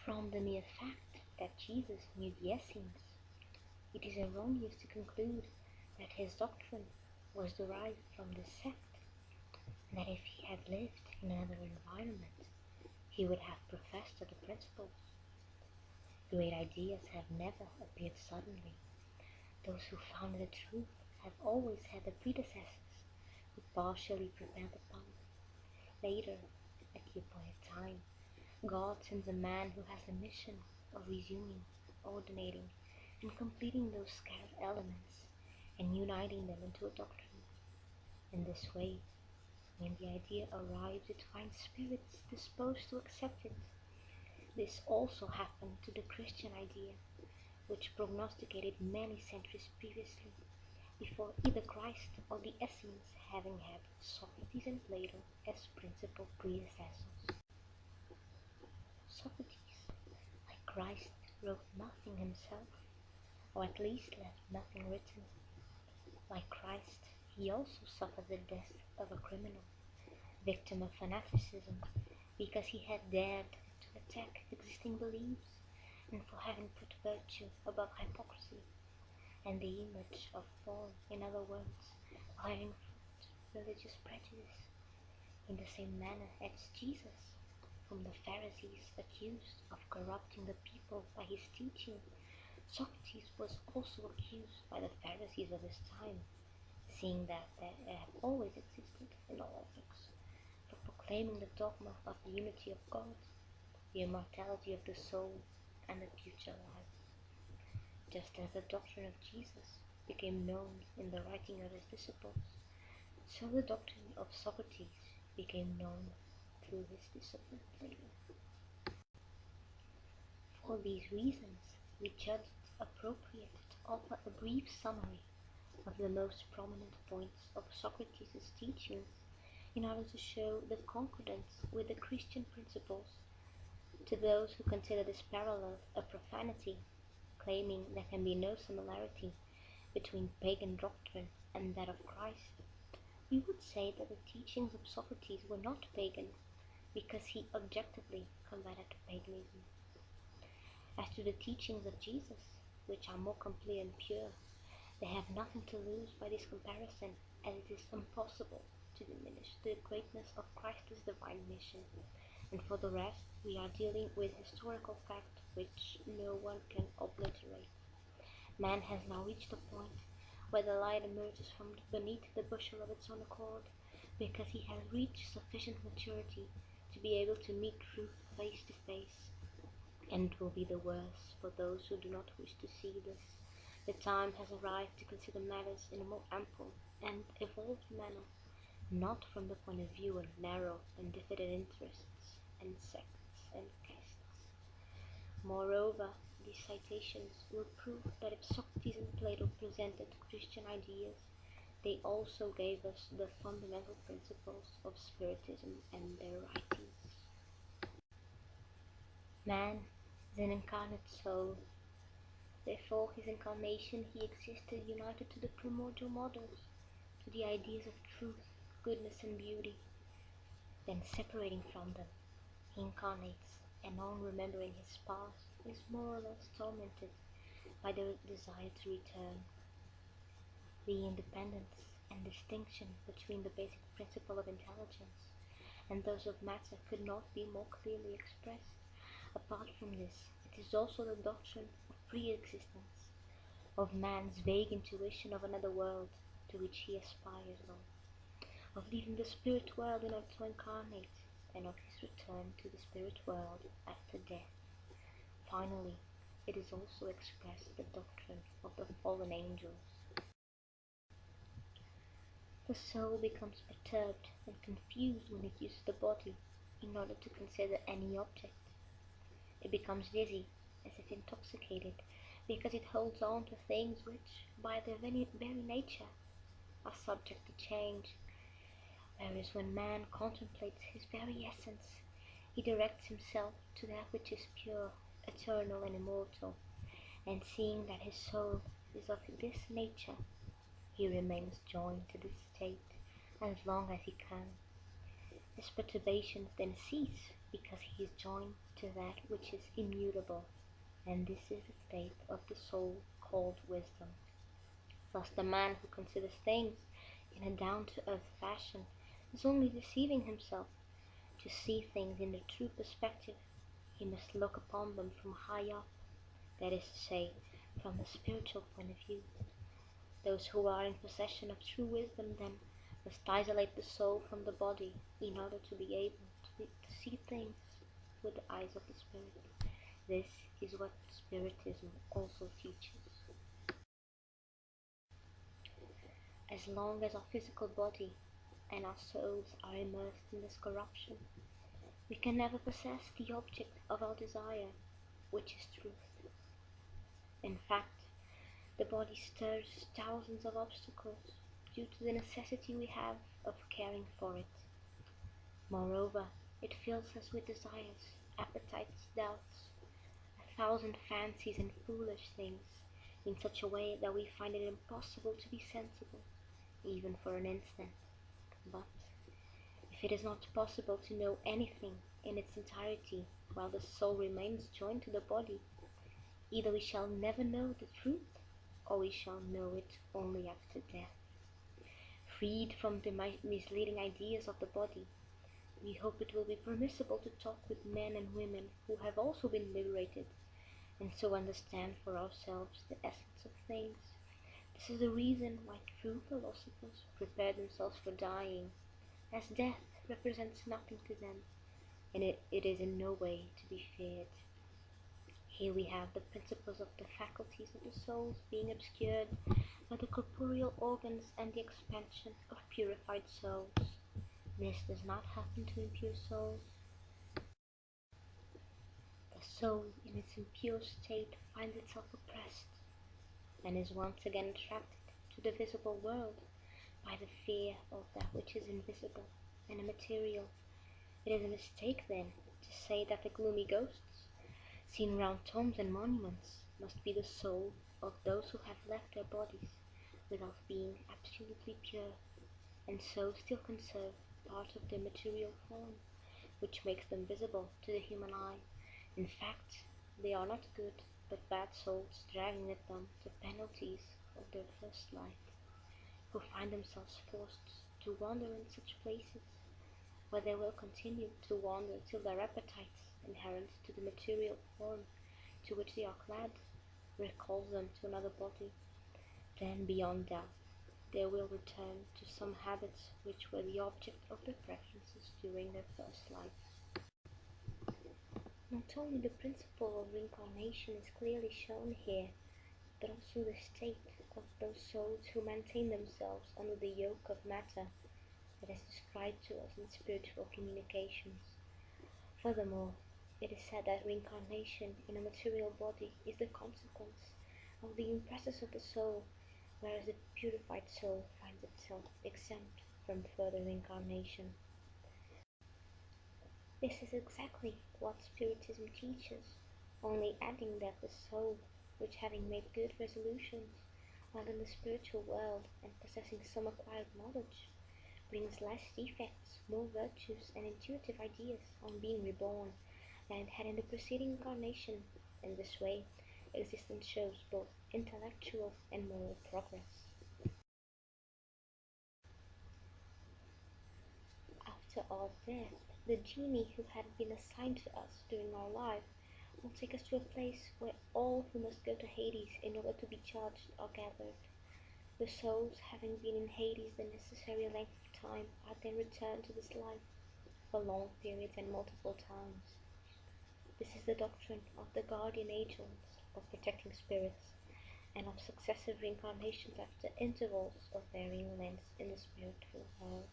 From the mere fact that Jesus knew the essence, it is erroneous to conclude that his doctrine was derived from this sect, and that if he had lived in another environment, he would have professed the principles. Great ideas have never appeared suddenly. Those who founded the truth have always had their predecessors who partially prepared the path. Later, at the appointed time, God sends a man who has the mission of resuming, ordinating, and completing those scattered elements and uniting them into a doctrine. In this way, when the idea arrives, it finds spirits disposed to accept it. This also happened to the Christian idea, which prognosticated many centuries previously, before either Christ or the Essenes having had Socrates and Plato as principal predecessors. Socrates, like Christ, wrote nothing himself, or at least left nothing written. Like Christ, he also suffered the death of a criminal, victim of fanaticism, because he had dared to attack existing beliefs, and for having put virtue above hypocrisy, and the image of form, in other words, for having fought religious prejudice. In the same manner as Jesus, whom the Pharisees accused of corrupting the people by his teaching, Socrates was also accused by the Pharisees of his time, seeing that they have always existed in all epochs, for proclaiming the dogma of the unity of God, the immortality of the soul, and the future life. Just as the doctrine of Jesus became known in the writing of his disciples, so the doctrine of Socrates became known through his disciple Plato. For these reasons, we judged appropriate to offer a brief summary of the most prominent points of Socrates' teachings in order to show the concordance with the Christian principles to those who consider this parallel a profanity, claiming there can be no similarity between pagan doctrine and that of Christ. We would say that the teachings of Socrates were not pagan, because he objectively combated paganism. As to the teachings of Jesus, which are more complete and pure, they have nothing to lose by this comparison, as it is impossible to diminish the greatness of Christ's divine mission. And for the rest, we are dealing with historical fact which no one can obliterate. Man has now reached a point where the light emerges from beneath the bushel of its own accord, because he has reached sufficient maturity to be able to meet truth face to face. And it will be the worse for those who do not wish to see this. The time has arrived to consider matters in a more ample and evolved manner, not from the point of view of narrow and diffident interests and sects and castes. Moreover, these citations will prove that if Socrates and Plato presented Christian ideas, they also gave us the fundamental principles of Spiritism and their writings. Man is an incarnate soul. Therefore, his incarnation, he existed united to the primordial models, to the ideas of truth, goodness, and beauty. Then, separating from them, he incarnates, and on remembering his past, is more or less tormented by the desire to return. The independence and distinction between the basic principle of intelligence and those of matter could not be more clearly expressed. Apart from this, it is also the doctrine of pre-existence, of man's vague intuition of another world to which he aspires on, of leaving the spirit world in order to incarnate, and of his return to the spirit world after death. Finally, it is also expressed the doctrine of the fallen angels. The soul becomes perturbed and confused when it uses the body in order to consider any object. It becomes dizzy, as if intoxicated, because it holds on to things which, by their very nature, are subject to change. Whereas when man contemplates his very essence, he directs himself to that which is pure, eternal, and immortal, and seeing that his soul is of this nature, he remains joined to this state as long as he can. His perturbations then cease, because he is joined to that which is immutable, and this is the state of the soul called wisdom. Thus the man who considers things in a down-to-earth fashion is only deceiving himself. To see things in their true perspective, he must look upon them from high up, that is to say, from the spiritual point of view. Those who are in possession of true wisdom, then, must isolate the soul from the body in order to be able to see things with the eyes of the spirit. This is what Spiritism also teaches. As long as our physical body and our souls are immersed in this corruption, we can never possess the object of our desire, which is truth. In fact, the body stirs thousands of obstacles due to the necessity we have of caring for it. Moreover, it fills us with desires, appetites, doubts, a thousand fancies and foolish things, in such a way that we find it impossible to be sensible, even for an instant. But if it is not possible to know anything in its entirety while the soul remains joined to the body, either we shall never know the truth, or we shall know it only after death. Freed from the misleading ideas of the body, we hope it will be permissible to talk with men and women who have also been liberated, and so understand for ourselves the essence of things. This is the reason why true philosophers prepare themselves for dying, as death represents nothing to them, and it is in no way to be feared. Here we have the principles of the faculties of the souls being obscured by the corporeal organs and the expansion of purified souls. This does not happen to impure souls. The soul in its impure state finds itself oppressed, and is once again attracted to the visible world by the fear of that which is invisible and immaterial. It is a mistake, then, to say that the gloomy ghosts seen round tombs and monuments must be the soul of those who have left their bodies without being absolutely pure, and so still conserve part of their material form, which makes them visible to the human eye. In fact, they are not good, but bad souls dragging with them the penalties of their first life, who find themselves forced to wander in such places, where they will continue to wander till their appetites, inherent to the material form to which they are clad, recalls them to another body. Then, beyond doubt, they will return to some habits which were the object of their preferences during their first life. Not only the principle of reincarnation is clearly shown here, but also the state of those souls who maintain themselves under the yoke of matter that is described to us in spiritual communications. Furthermore, it is said that reincarnation in a material body is the consequence of the impressions of the soul, whereas the purified soul finds itself exempt from further reincarnation. This is exactly what Spiritism teaches, only adding that the soul, which having made good resolutions while in the spiritual world and possessing some acquired knowledge, brings less defects, more virtues, and intuitive ideas on being reborn than it had in the preceding incarnation. In this way, existence shows both intellectual and moral progress. After our death, the genie who had been assigned to us during our life will take us to a place where all who must go to Hades in order to be judged are gathered. The souls, having been in Hades the necessary length of time, are then returned to this life for long periods and multiple times. This is the doctrine of the guardian angels, of protecting spirits, and of successive reincarnations after intervals of varying lengths in the spiritual world.